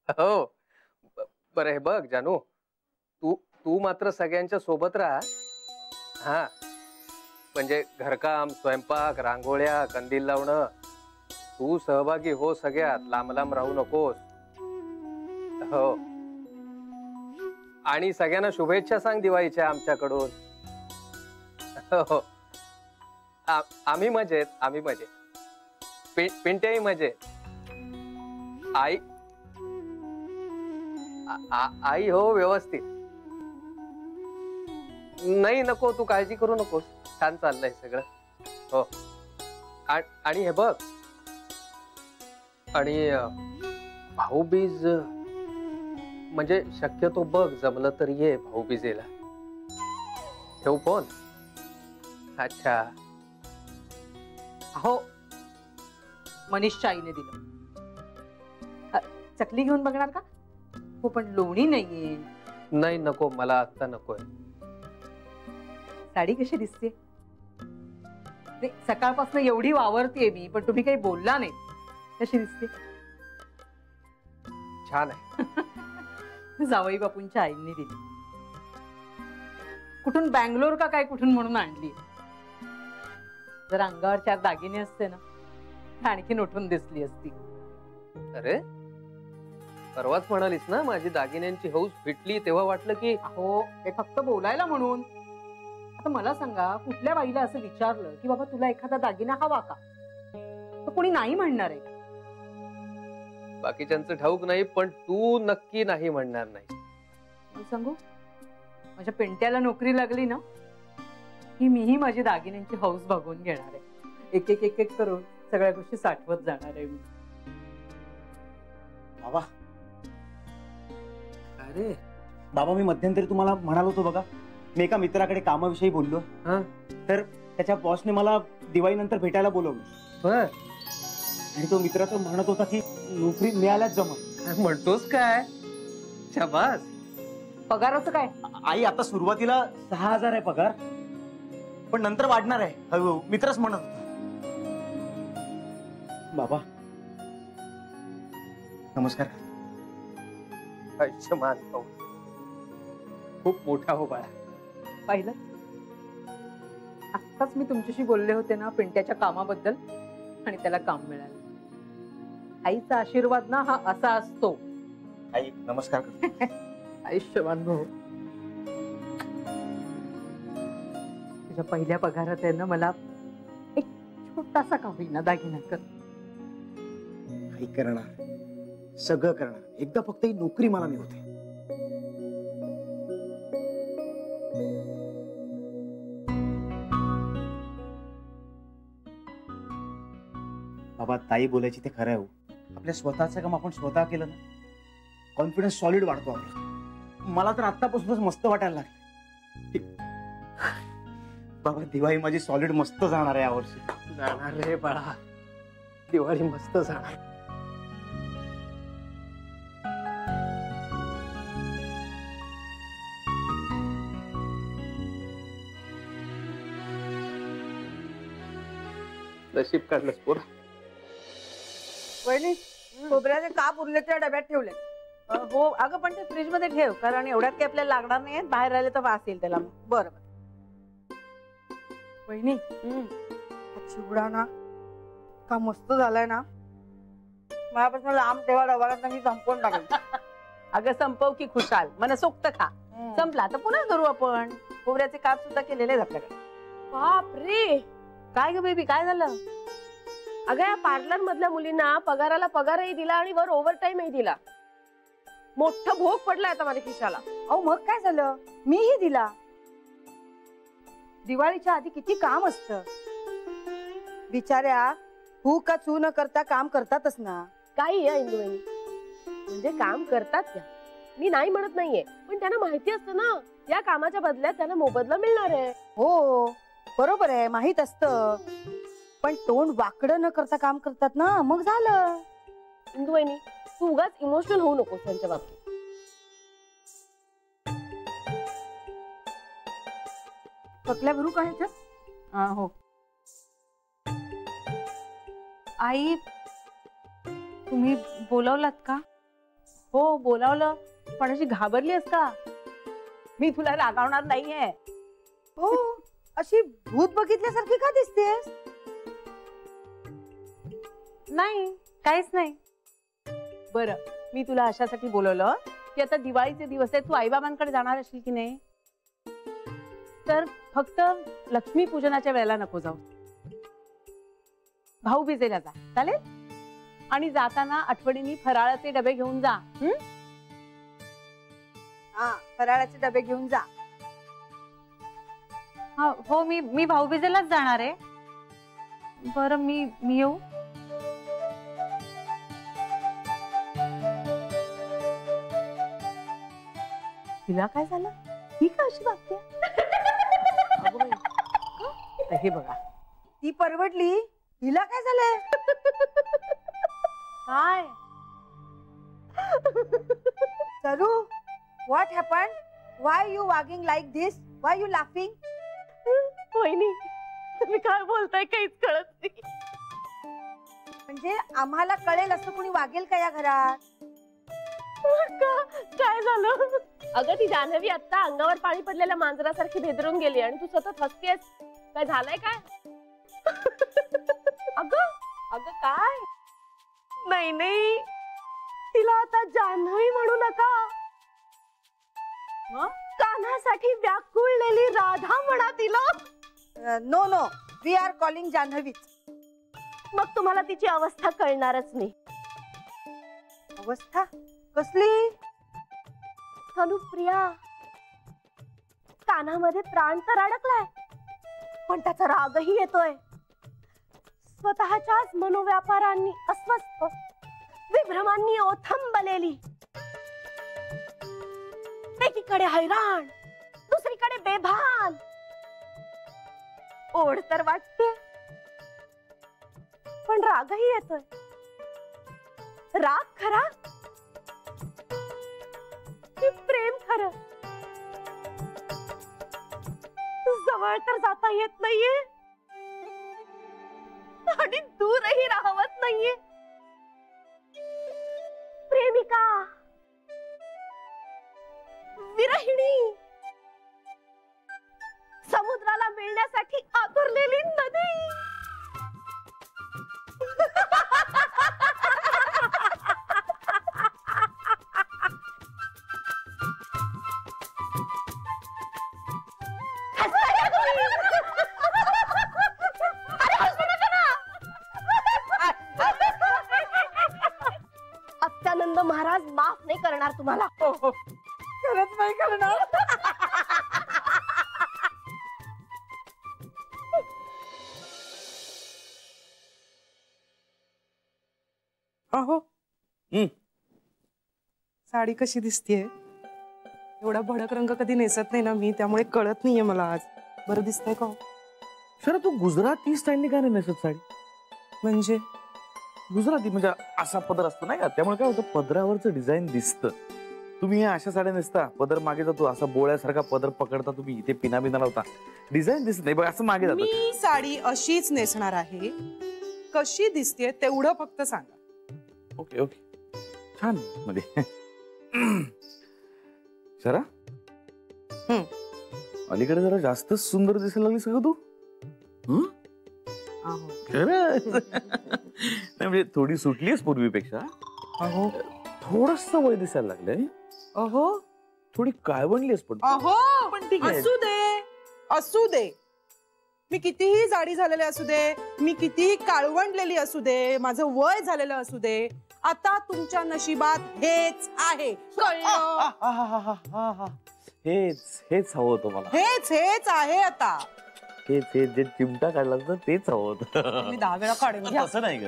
हो बरं हे बघ जानू, तू तू मात्र सगळ्यांच्या सोबत राहा. हा म्हणजे घरकाम, स्वयंपाक, रांगोळ्या, कंदील लावणं, तू सहभागी हो सगळ्यात, लांब लांब राहू नकोस. हो आणि सगळ्यांना शुभेच्छा सांग दिवाळीच्या आमच्याकडून. हो आम्ही मजेत, आम्ही मजेत. पिंट्याही मजेत. आई आई हो व्यवस्थित. नाही नको तू काळजी करू नकोस, छान चाललंय सगळं. हो आणि हे बघ, आणि भाऊबीज म्हणजे शक्यतो बघ जमलं तर ये भाऊबीजेला. ठेवू फोन. अच्छा हो मनीषच्या आईने दिलं. चकली घेऊन बघणार का? हो पण लोणी नाहीये. नाही नको मला आता नकोय. साडी कशी दिसते? सकाळपासून एवढी वावरतीये मी पण तुम्ही काही बोलला नाही. कशी दिसते? छान आहे. जावई बापूंच्या आईंनी दिली. कुठून बँगलोर का काय कुठून म्हणून आणली. जर अंगावर 4 दागिने असते ना आणखीन उठून दिसली असती. अरे परवाच म्हणालीस ना माझी दागिन्यांची हौस फिटली तेव्हा वाटलं की. हो हे फक्त बोलायला म्हणून. आता मला सांगा कुठल्या बाईला असं विचारलं की बाबा तुला एखादा दागिना हवा का, तर कोणी नाही म्हणणार आहे? बाकीच्यांचं ठाऊक नाही पण तू नक्की नाही म्हणणार नाही. सांगू माझ्या पिंट्याला नोकरी लागली ना की मीही माझी दागिन्यांची हौस भागवून घेणार आहे. एक एक एक एक करून सगळ्या गोष्टी साठवत जाणार आहे मी. बाबा अरे बाबा मी मध्यंतरी तुम्हाला म्हणालो होतो बघा, मी एका मित्राकडे कामाविषयी बोललो. तर त्याच्या बॉसने मला दिवाळीनंतर भेटायला बोलवलं. आणि तो मित्र तर म्हणत होता की नोकरी मिळाल्याच जमत. म्हणतोस काय? शाबास. पगाराचं काय? आई आता सुरुवातीला 6000 आहे पगार, पण नंतर वाढणार आहे हळूहळू, मित्रच म्हणत होता. बाबा नमस्कार. आयुष्यमान हो, खूप मोठा हो बाळा. पाहिलं आत्ताच मी तुमच्याशी बोलले होते ना पिंट्याच्या कामाबद्दल आणि त्याला काम मिळालं. आईचा आशीर्वाद ना हा असा असतो. आई नमस्कार. आयुष्यमान भाऊ, तुझ्या पहिल्या पगारात आहे ना मला एक छोटासा का होईना दागिना कर. आई करणार, सगळं करणार. एकदा फक्त ही नोकरी मला मिळते. बाबा ताई बोलायची ते खरं आहे. आपल्या स्वतःचं काम आपण स्वतः केलं ना कॉन्फिडन्स सॉलिड वाढतो आपला. मला तर आतापासूनच मस्त वाटायला लागले. बाबा दिवाळी माझी सॉलिड मस्त जाणार आहे यावर्षी. जाणार रे बाळा, दिवाळी मस्त जाणार. नशीब काढलंस पोरा. वहिनी खोबऱ्याचे काप उरले त्या डब्यात ठेवले. हो अगं पण ते फ्रीज मध्ये ठेव, कारण एवढ्यात काही आपल्याला लागणार नाही. बाहेर राहिले तर वास येईल त्याला. बरं वहिनी चिवडा ना का मस्त झालाय ना. माझ्यापासून लांब तेव्हा डबा मी संपवून टाकले. अगं संपव की खुशाल, मनसोक्त खा. संपला तर पुन्हा करू आपण. खोबऱ्याचे काप सुद्धा केलेले आहेत आपल्याकडे. बाप रे, काय ग बेबी काय झालं? अगं या पार्लर मधल्या मुलींना पगाराला पगारही दिला आणि वर ओव्हरटाईमही दिला. मोठा भोग पडलाय आता माझ्या खिशाला. अहो मग काय झालं, मीही दिला. दिवाळीच्या आधी किती काम असतं. बिचाऱ्या हू का चू न करता काम करतातच ना. काही या इंदुवहिनी, म्हणजे काम करतात त्या, मी नाही म्हणत नाहीये, पण त्यांना माहिती असतं ना या कामाच्या बदल्यात त्यांना मोबदला मिळणार आहे. हो बरोबर आहे, माहित असतं. पण तोंड वाकडं न करता काम करतात ना, मग झालं. इंदुवहिनी तू उगाच इमोशनल होऊ नकोस त्यांच्या बाबतीत. पकल्या भरू काय? हो आई तुम्ही बोलवलात का? हो बोलावलं, पण अशी घाबरलीस का? मी तुला रागावणार नाहीये. हो, अशी भूत बघितल्यासारखी का दिसतेस? नाही, काहीच नाही. बरं, मी तुला अशासाठी बोलवलं की आता दिवाळीचे दिवस आहे, तू आईबाबांकडे जाणार असशील की नाही, तर फक्त लक्ष्मी पूजनाच्या वेळेला नको जाऊ, भाऊबीजेला जा, चालेल? आणि जाताना आठवणीने फराळाचे डबे घेऊन जा. हा, फराळाचे डबे घेऊन जा. हो, मी भाऊबीजेलाच जाणार आहे. बरं, मी येऊ. तिला काय झालं? ही का अशी वागते? हे बघा, ती परवडली, हिला काय झालंय? काय सरू, what happen? Y you vlogging like this? Y you laughing? वहिनी, तुम्ही काय बोलताय काहीच कळत नाही. म्हणजे आम्हाला कळेल असं कोणी वागेल का या घरात? काय झालं? अगं ती जान्हवी आता अंगावर पाणी पडलेल्या मांजरासारखी भेदरून गेली आणि तू सतत हसतेस. काय झालंय काय? अगं अगं काय? नाही नाही, तिला आता जान्हवी म्हणू नका. मग कान्हासाठी व्याकुळलेली राधा म्हणा तिला. No no, we are calling Jahnavi. मग तुम्हाला तिची अवस्था कळणारच नाही. अवस्था कसली? अनुप्रिया, कानामध्ये प्राण तर अडकलाय, पण त्याचा रागही येतोय. स्वतःच्याच मनोव्यापारांनी अस्वस्थ, विभ्रमांनी ओथंबलेली, एकीकडे हैराण, दुसरीकडे बेभान. ओढ तर वाटते, पण रागही येतोय. राग खरा की प्रेम खरं? जवळ तर जाता येत नाहीये आणि दूरही राहवत नाहीये. प्रेमिका, विरहिणी, समुद्राला मिळण्यासाठी आतुरलेली नदी. अत्यानंद महाराज माफ नाही करणार तुम्हाला. खरंच नाही करणार. अहो, साडी कशी दिसतीये? एवढा भडक रंग कधी नेसत नाही ना मी, त्यामुळे कळत नाहीये मला आज. बरं दिसतंय का? सर, तू गुजराती स्टाईलने काय नाही नेसत साडी? म्हणजे गुजराती म्हणजे असा पदर असतो नाही का, त्यामुळे काय होतं, पदरावरचं डिझाईन दिसतं. तुम्ही हे अशा साड्या नेसता, पदर मागे जातो, असा बोळ्यासारखा पदर पकडता तुम्ही, इथे पिना बिना लावता, डिझाईन दिसत नाही बघ, असं मागे जातं. मी साडी अशीच नेसणार आहे. कशी दिसतेय तेवढं फक्त सांगा. ओके ओके, छान. मध्ये शरा, अलीकडे जरा जास्त सुंदर दिसायला लागली सगळं तू. नाही म्हणजे थोडी सुटलीस पूर्वीपेक्षा. अहो थोडस वय दिसायला लागलंय. अहो थोडी काळवणलीस पण. अहो, पण ठीक आहे. असू दे असू दे. मी कितीही जाडी झालेले असू दे, मी कितीही काळवंडलेली असू दे, माझं वय झालेलं असू दे, आता तुमच्या नशिबात हेच आहे. कळलं? हेच हेच हवं होतं मला. हेच हेच आहे आता. हेच हेच जे चिमटा काढला होता तेच हवं होतं. मी 10 वेळा काढेन. तसं नाही ग,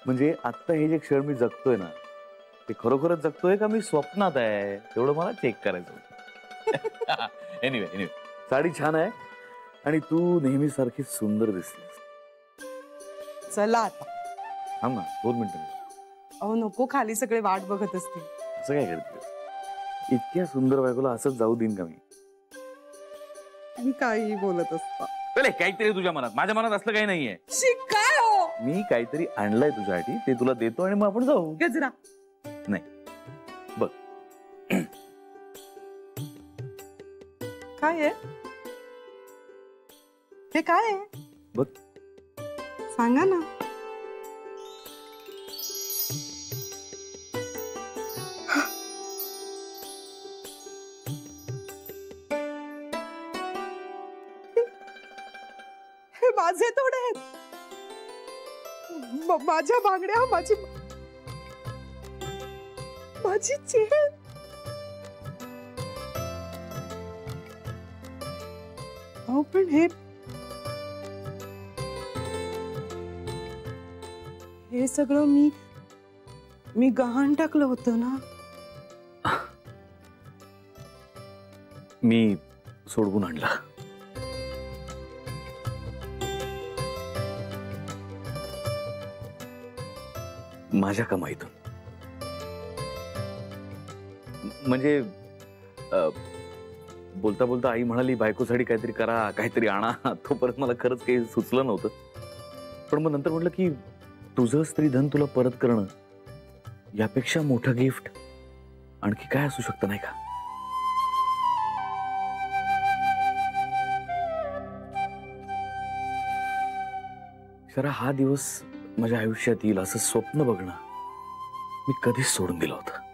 म्हणजे आता हे जे क्षण मी जगतोय ना, ते खरोखरच जगतोय का मी स्वप्नात आहे, तेवढं मला चेक करायचं. एनिवे, साडी छान आहे आणि तू नेहमी सारखी सुंदर दिसतेस. चला आता. थांब ना 2 मिनिटं. अहो नको, खाली सगळे वाट बघत असतील. असं काय करतेस? इतक्या सुंदर बायकोला असंच जाऊ देईन का मी? मी काही बोलत असता. चले, काहीतरी तुझ्या मनात, माझ्या मनात असलं काही नाहीये. काय हो? मी काहीतरी आणलंय तुझ्यासाठी, ते तुला देतो आणि मग आपण जाऊ. गजरा नाही, बघ. काय आहे हे? काय आहे? बघ. सांगा ना. हे माझे तोडे आहेत. माझ्या बांगड्या, माझी चेन. अहो पण हे सगळं मी गहाण टाकलं होतं ना. मी सोडवून आणला. माझ्या कमाईतून. म्हणजे बोलता बोलता आई म्हणाली बायकोसाठी काहीतरी करा, काहीतरी आणा. तोपर्यंत मला खरंच काही सुचलं नव्हतं. पण मग नंतर म्हटलं की तुझं स्त्रीधन तुला परत करणं यापेक्षा मोठं गिफ्ट आणखी काय असू शकतं, नाही का? शरा, हा दिवस माझ्या आयुष्यात येईल असं स्वप्न बघणं मी कधीच सोडून दिलं होतं.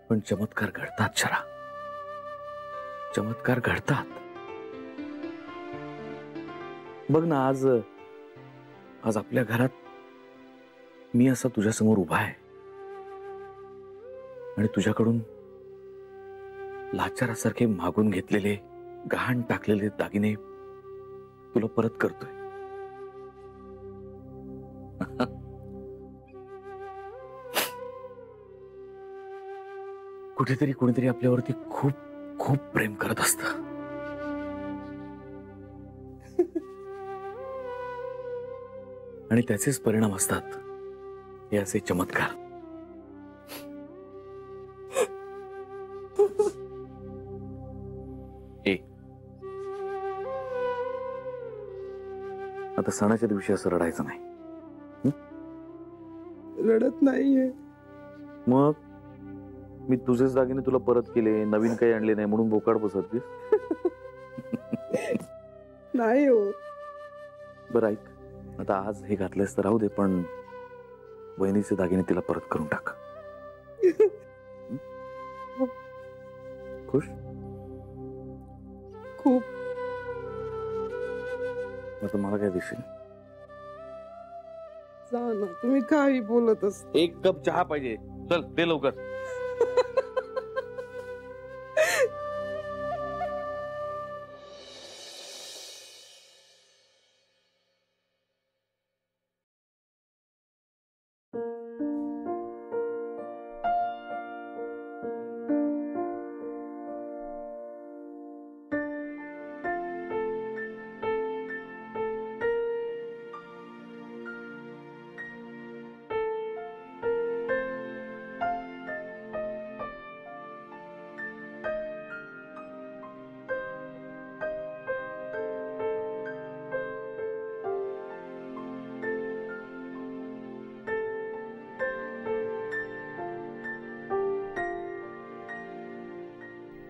पण चमत्कार घडतात शरा, चमत्कार घडतात. बघ ना, आज आपल्या घरात मी असा तुझ्या समोर उभा आहे आणि तुझ्याकडून लाचारासारखे मागून घेतलेले, गहाण टाकलेले दागिने तुला परत करतोय. कुठेतरी कोणीतरी आपल्यावरती खूप खूप प्रेम करत असतं. आणि त्याचेच परिणाम असतात हे असे चमत्कार. आता सणाच्या दिवशी असं रडायचं नाही. रडत नाहीये. मग मी तुझेच दागिने तुला परत केले, नवीन काही आणले नाही म्हणून बोकाड बसत. नाही हो. बरं ऐक, आता आज हे घातलेस तर राहू दे, पण वहिनीचे दागिने तिला परत करून टाक. खुश? खूप. आता मला काय देशील? जा ना, तुम्ही काही बोलत असता. एक कप चहा पाहिजे. चल दे लवकर.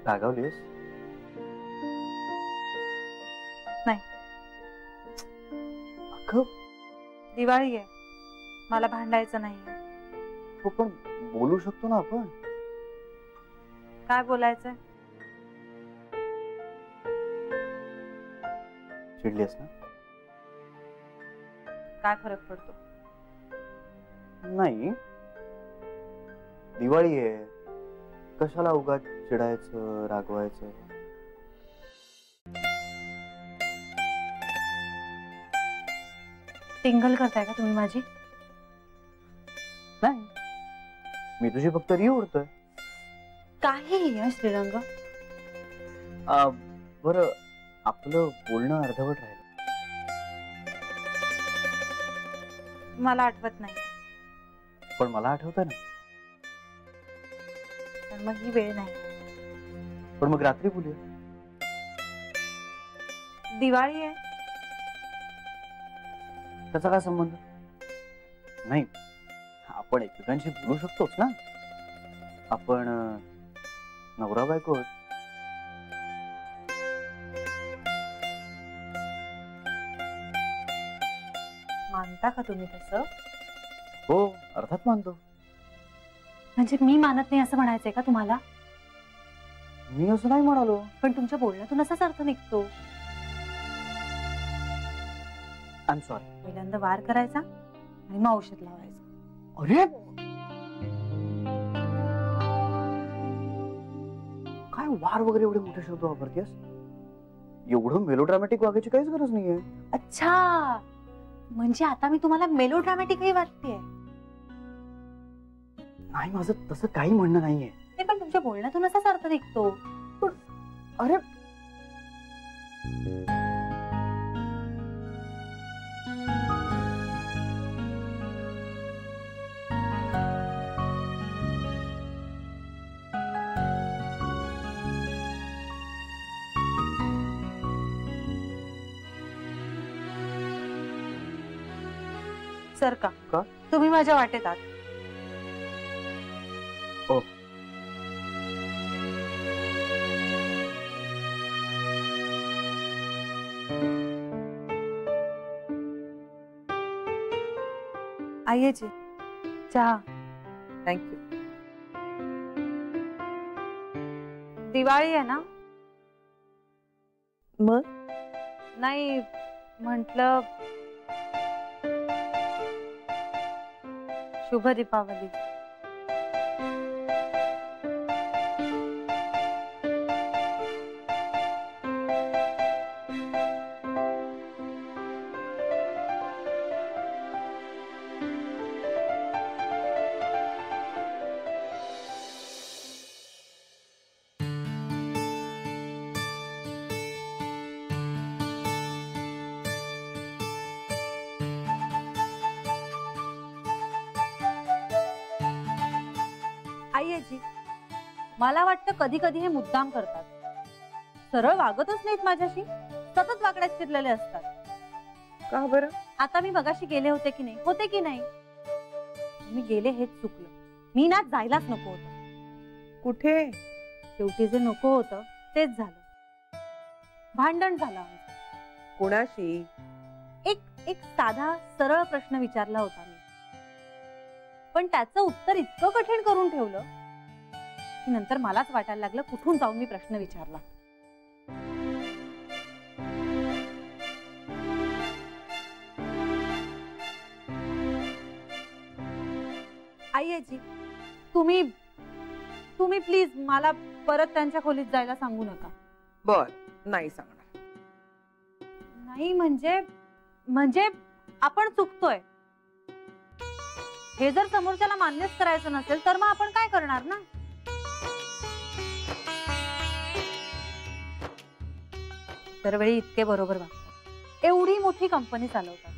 रागावलीस? नाही. अगं दिवाळी आहे, मला भांडायचं नाहीये. हो पण बोलू शकतो ना आपण. काय बोलायचंय? चिडलीस ना? काय फरक पडतो? नाही, दिवाळी आहे, कशाला उगाच चिडायचं, रागवायचं. टिंगल करताय का तुम्ही माझी? नाही, मी तुझी फक्त री उडतोय. काही श्रीरंग. बरं, आपलं बोलणं अर्धवट राहिलं. मला आठवत नाही. पण मला आठवतं ना. पण मग ही वेळ नाही. पण मग रात्री बोलूया. दिवाळी आहे. त्याचा काय संबंध? नाही, आपण एकमेकांशी बोलू शकतोच ना. आपण नवरा बायको आहोत. मानता का तुम्ही तसं? हो, अर्थात मानतो. म्हणजे मी मानत नाही असं म्हणायचंय का तुम्हाला? मी असं नाही म्हणालो. पण तुमच्या बोलण्यातून असाच अर्थ निघतो. I am sorry. पहिल्यांदा वार करायचा आणि मग औषध लावायचं. अरे काय वार वगैरे एवढे मोठे शब्द वापरतेस? एवढं मेलोड्रामॅटिक वागायची काहीच गरज नाहीये. अच्छा, म्हणजे आता मी तुम्हाला मेलोड्रामॅटिकही वाटतेय? नाही, माझं तसं काही म्हणणं नाहीये. ते पण तुमच्या बोलण्यातून असाच अर्थ निघतो. अरे सर का? तुम्ही माझ्या वाटेत आहात. ओ. आइए जी, चहा. थँक्यू. दिवाळी आहे ना? मग नाही म्हटलं शुभ दीपावली. आइए जी, मला वाटतं कधी कधी हे मुद्दाम करतात. सरळ वागतच नाहीत माझ्याशी, सतत वाकड्यात शिरलेले असतात. का बरं? आता मी मगाशी गेले होते की नाही? मी गेले हेच चुकलं. मी ना जायलाच नको होतं. कुठे? शेवटी जे नको होतं तेच झालं. भांडण झालं आमचं. कुणाशी? एक साधा सरळ प्रश्न विचारला होता मी, पण त्याचं उत्तर इतकं कठीण करून ठेवलं की नंतर मलाच वाटायला लागलं कुठून जाऊन मी प्रश्न विचारला. आइए जी, तुम्ही प्लीज मला परत त्यांच्या खोलीत जायला सांगू नका. बर, नाही सांगणार. नाही म्हणजे आपण चुकतोय हे जर समोरच्याला मान्यच करायचं नसेल तर मग आपण काय करणार ना. दरवेळी इतके बरोबर वागतात, एवढी मोठी कंपनी चालवतात,